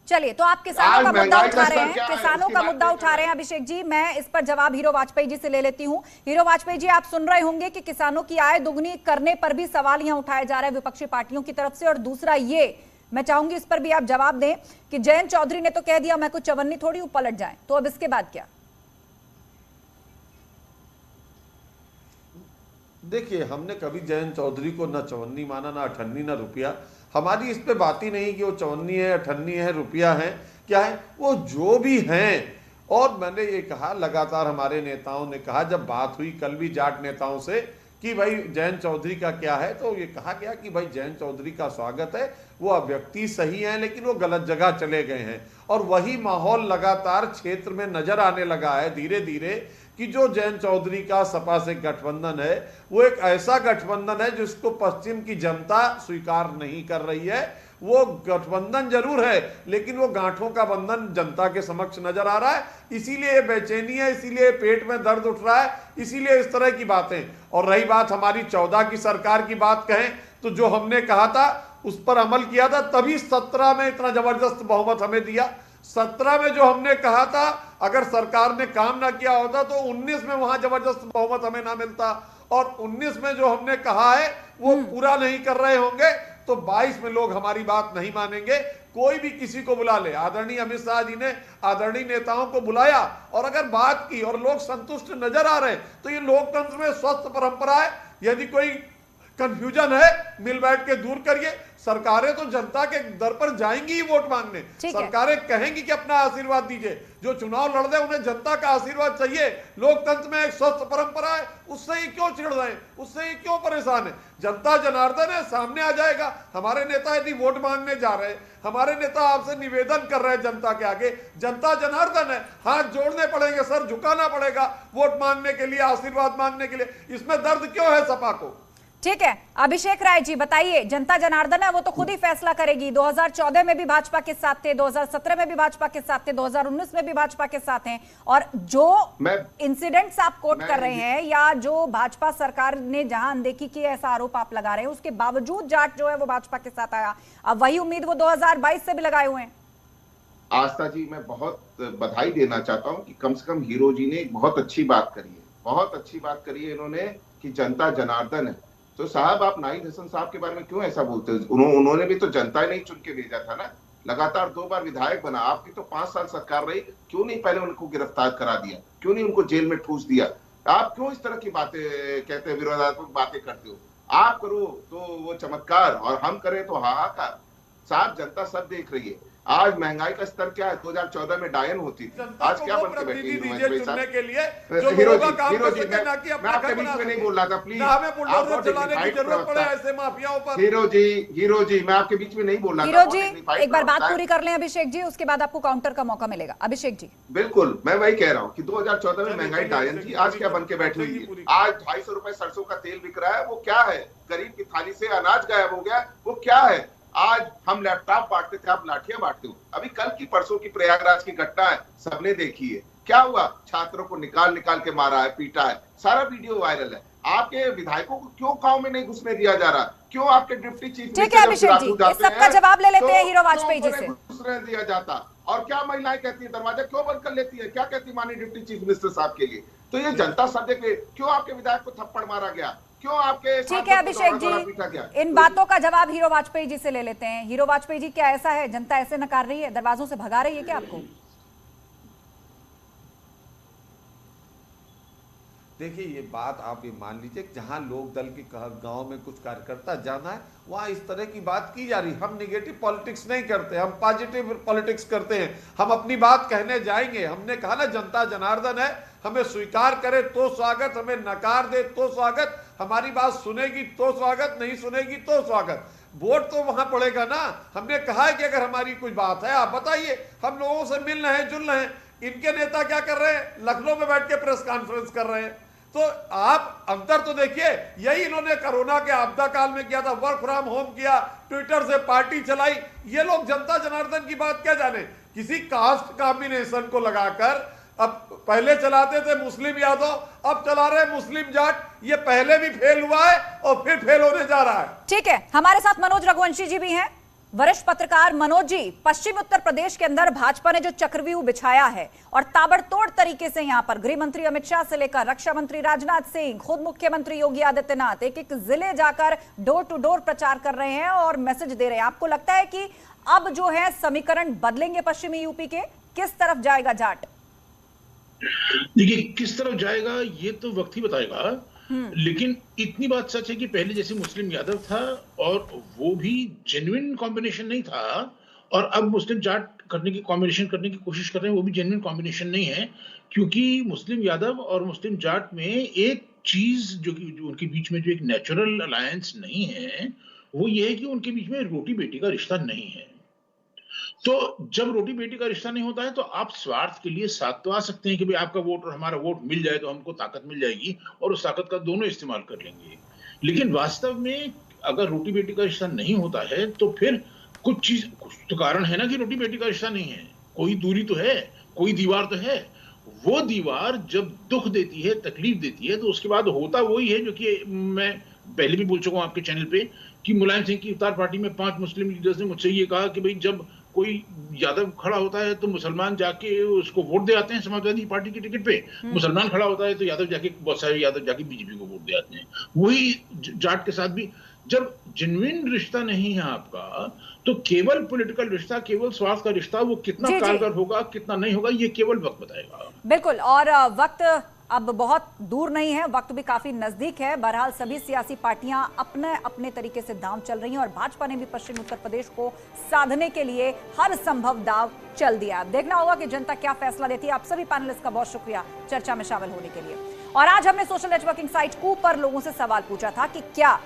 चलिए, तो आप किसानों का मुद्दा उठा रहे हैं, किसानों का मुद्दा उठा रहे हैं अभिषेक जी। मैं इस पर जवाब हीरो वाजपेयी जी से ले लेती हूं। हीरो वाजपेयी जी, आप सुन रहे होंगे कि किसानों की आय दुगनी करने पर भी सवाल यहां उठाए जा रहे हैं विपक्षी पार्टियों की तरफ से। और दूसरा ये, मैं चाहूंगी इस पर भी आप जवाब दें कि जयंत चौधरी ने तो कह दिया मैं कुछ चवन्नी थोड़ी हूं पलट जाए, तो अब इसके बाद क्या? देखिए, हमने कभी जयंत चौधरी को ना चवन्नी माना, ना अठन्नी, ना रुपया। हमारी इस पे बात ही नहीं कि वो चवन्नी है, अठन्नी है, रुपया है, क्या है, वो जो भी हैं। और मैंने ये कहा, लगातार हमारे नेताओं ने कहा, जब बात हुई कल भी जाट नेताओं से कि भाई जयंत चौधरी का क्या है, तो ये कहा गया कि भाई जयंत चौधरी का स्वागत है, वो व्यक्ति सही है लेकिन वो गलत जगह चले गए हैं। और वही माहौल लगातार क्षेत्र में नजर आने लगा है धीरे धीरे कि जो जयंत चौधरी का सपा से गठबंधन है वो एक ऐसा गठबंधन है जिसको पश्चिम की जनता स्वीकार नहीं कर रही है। वो गठबंधन जरूर है लेकिन वो गांठों का बंधन जनता के समक्ष नजर आ रहा है, इसीलिए बेचैनी है, इसीलिए पेट में दर्द उठ रहा है, इसीलिए इस तरह की बातें। और रही बात हमारी 14 की सरकार की बात कहें तो जो हमने कहा था उस पर अमल किया था, तभी 17 में इतना जबरदस्त बहुमत हमें दिया। 17 में जो हमने कहा था अगर सरकार ने काम ना किया होता तो 19 में वहां जबरदस्त बहुमत हमें ना मिलता, और 19 में जो हमने कहा है वो पूरा नहीं कर रहे होंगे तो 22 में लोग हमारी बात नहीं मानेंगे। कोई भी किसी को बुला ले, आदरणीय अमित शाह जी ने आदरणीय नेताओं को बुलाया और अगर बात की और लोग संतुष्ट नजर आ रहे तो ये लोकतंत्र में स्वस्थ परंपरा है। यदि कोई कंफ्यूजन है मिल बैठ के दूर करिए। सरकारें तो जनता के दर पर जाएंगी ही वोट मांगने, सरकारें कहेंगी कि अपना आशीर्वाद दीजिए। जो चुनाव लड़ रहे उन्हें जनता का आशीर्वाद चाहिए। लोकतंत्र में एक स्वस्थ परंपरा है, उससे ही क्यों चिढ़ रहे हैं, उससे ही क्यों परेशान है? जनता जनार्दन है, सामने आ जाएगा। हमारे नेता यदि वोट मांगने जा रहे हैं, हमारे नेता आपसे निवेदन कर रहे हैं जनता के आगे, जनता जनार्दन है, हाथ जोड़ने पड़ेंगे, सर झुकाना पड़ेगा वोट मांगने के लिए, आशीर्वाद मांगने के लिए। इसमें दर्द क्यों है सपा को? ठीक है, अभिषेक राय जी बताइए, जनता जनार्दन है वो तो खुद ही फैसला करेगी। 2014 में भी भाजपा के साथ थे, 2017 में भी भाजपा के साथ थे, 2019 में भी भाजपा के साथ हैं। और जो इंसिडेंट्स आप कोट कर रहे हैं या जो भाजपा सरकार ने जहां अनदेखी की ऐसा आरोप आप लगा रहे हैं, उसके बावजूद जाट जो है वो भाजपा के साथ आया। अब वही उम्मीद वो 2022 से भी लगाए हुए हैं। आस्था जी, मैं बहुत बधाई देना चाहता हूं कि कम से कम हीरो जी ने एक बहुत अच्छी बात करी है, बहुत अच्छी बात करी है इन्होंने कि जनता जनार्दन है। तो साहब आप नाहिद हसन साहब के बारे में क्यों ऐसा बोलते हैं? उन्होंने भी तो जनता ही नहीं चुन के भेजा था ना, लगातार 2 बार विधायक बना, आपकी तो 5 साल सरकार रही, क्यों नहीं पहले उनको गिरफ्तार करा दिया, क्यों नहीं उनको जेल में ठूस दिया? आप क्यों इस तरह की बातें कहते हैं, विरोधात्मक बातें करते हो? आप करो तो वो चमत्कार और हम करें तो हाहाकार। साहब जनता सब देख रही है। आज महंगाई का स्तर क्या है? 2014 में डायन होती थी, आज क्या बन के बैठी के लिए हीरो जी, मैं आपके बीच में नहीं बोल रहा था, प्लीज। हीरो जी मैं आपके बीच में नहीं बोल रहा था। हीरो जी एक बार बात पूरी कर लें अभिषेक जी, उसके बाद आपको काउंटर का मौका मिलेगा। अभिषेक जी बिल्कुल, मैं वही कह रहा हूँ कि 2014 में महंगाई डायन थी, आज क्या बन के बैठी हुई है? आज 250 रुपए सरसों का तेल बिक रहा है, वो क्या है? गरीब की थाली से अनाज गायब हो गया, वो क्या है? आज हम लैपटॉप बांटते थे, आप लाठियां बांटते हो। अभी कल की परसों की प्रयागराज की घटना है, सबने देखी है। क्या हुआ? छात्रों को निकाल निकाल के मारा है, पीटा है, सारा वीडियो वायरल है। आपके विधायकों को क्यों गांव में नहीं घुसने दिया जा रहा? क्यों आपके डिप्टी चीफ ठीक है अभिषेक जी, इस सबका जवाब ले लेते हैं हीरो वाजपेयी जी से। घुसने दिया जाता? और क्या महिलाएं कहती है, दरवाजा क्यों बंद कर लेती है? क्या कहती माननीय डिप्टी चीफ मिनिस्टर साहब के लिए? तो ये जनता सब देखे, क्यों आपके विधायक को थप्पड़ मारा गया, क्यों आपके? ठीक है अभिषेक जी, इन बातों का जवाब हीरो वाजपेयी जी से ले लेते हैं। हीरो वाजपेयी जी, क्या ऐसा है जनता ऐसे नकार रही है, दरवाजों से भगा रही है क्या आपको? देखिए, ये बात आप ये मान लीजिए जहां लोक दल के गांव में कुछ कार्यकर्ता जाना है वहां इस तरह की बात की जा रही। हम नेगेटिव पॉलिटिक्स नहीं करते, हम पॉजिटिव पॉलिटिक्स करते हैं। हम अपनी बात कहने जाएंगे। हमने कहा ना जनता जनार्दन है, हमें स्वीकार करे तो स्वागत, हमें नकार दे तो स्वागत, हमारी बात सुनेगी तो स्वागत, नहीं सुनेगी तो स्वागत। वोट तो वहां पड़ेगा ना। हमने कहा है कि अगर हमारी कोई बात है आप बताइए, हम लोगों से मिल रहे हैं, जुल रहे हैं। इनके नेता क्या कर रहे हैं? लखनऊ में बैठ के प्रेस कॉन्फ्रेंस कर रहे हैं। तो आप अंतर तो देखिए, यही इन्होंने कोरोना के आपदा काल में किया था, वर्क फ्रॉम होम किया, ट्विटर से पार्टी चलाई। ये लोग जनता जनार्दन की बात क्या जाने? किसी कास्ट कॉम्बिनेशन को लगाकर अब पहले चलाते थे मुस्लिम यादव, अब चला रहे मुस्लिम जाट। ये पहले भी फेल हुआ है और फिर फेल होने जा रहा है। ठीक है, हमारे साथ मनोज रघुवंशी जी भी हैं। वरिष्ठ पत्रकार मनोज जी, पश्चिम उत्तर प्रदेश के अंदर भाजपा ने जो चक्रव्यूह बिछाया है और ताबड़तोड़ तरीके से यहां पर गृह मंत्री अमित शाह से लेकर रक्षा मंत्री राजनाथ सिंह, खुद मुख्यमंत्री योगी आदित्यनाथ एक एक जिले जाकर डोर टू डोर प्रचार कर रहे हैं और मैसेज दे रहे हैं। आपको लगता है कि अब जो है समीकरण बदलेंगे पश्चिमी यूपी के? किस तरफ जाएगा जाट? देखिए, किस तरफ जाएगा ये तो वक्त ही बताएगा, लेकिन इतनी बात सच है कि पहले जैसे मुस्लिम यादव था और वो भी जेन्युइन कॉम्बिनेशन नहीं था, और अब मुस्लिम जाट कॉम्बिनेशन करने की कोशिश कर रहे हैं, वो भी जेन्युइन कॉम्बिनेशन नहीं है, क्योंकि मुस्लिम यादव और मुस्लिम जाट में एक चीज जो उनके बीच में जो एक नेचुरल अलायंस नहीं है, वो ये है कि उनके बीच में रोटी बेटी का रिश्ता नहीं है। तो जब रोटी बेटी का रिश्ता नहीं होता है तो आप स्वार्थ के लिए साथ तो आ सकते हैं कि भाई आपका वोट और हमारा वोट मिल जाए तो हमको ताकत मिल जाएगी, और उस ताकत का दोनों इस्तेमाल कर लेंगे। लेकिन वास्तव में अगर रोटी बेटी का रिश्ता नहीं होता है तो फिर कुछ तो कारण है ना कि रोटी बेटी का रिश्ता नहीं है। कोई दूरी तो है, कोई दीवार तो है। वो दीवार जब दुख देती है, तकलीफ देती है, तो उसके बाद होता वही है जो कि मैं पहले भी बोल चुका हूं आपके चैनल पे कि मुलायम सिंह की इफ्तार पार्टी में 5 मुस्लिम लीडर्स ने मुझसे ये कहा कि भाई जब कोई यादव खड़ा होता है तो मुसलमान जाके उसको वोट दे आते हैं समाजवादी पार्टी की टिकट पे, मुसलमान खड़ा होता है तो यादव जाके, बहुत सारे यादव जाके बीजेपी को वोट दे आते हैं। वही जाट के साथ भी जब जेन्युइन रिश्ता नहीं है आपका, तो केवल पॉलिटिकल रिश्ता, केवल स्वार्थ का रिश्ता, वो कितना कारगर होगा कितना नहीं होगा ये केवल वक्त बताएगा। बिल्कुल, और वक्त अब बहुत दूर नहीं है, वक्त भी काफी नजदीक है। बहरहाल सभी सियासी पार्टियां अपने अपने तरीके से दांव चल रही हैं और भाजपा ने भी पश्चिम उत्तर प्रदेश को साधने के लिए हर संभव दांव चल दिया। देखना होगा कि जनता क्या फैसला देती है। आप सभी पैनलिस्ट का बहुत शुक्रिया चर्चा में शामिल होने के लिए। और आज हमने सोशल नेटवर्किंग साइट कूप पर लोगों से सवाल पूछा था कि क्या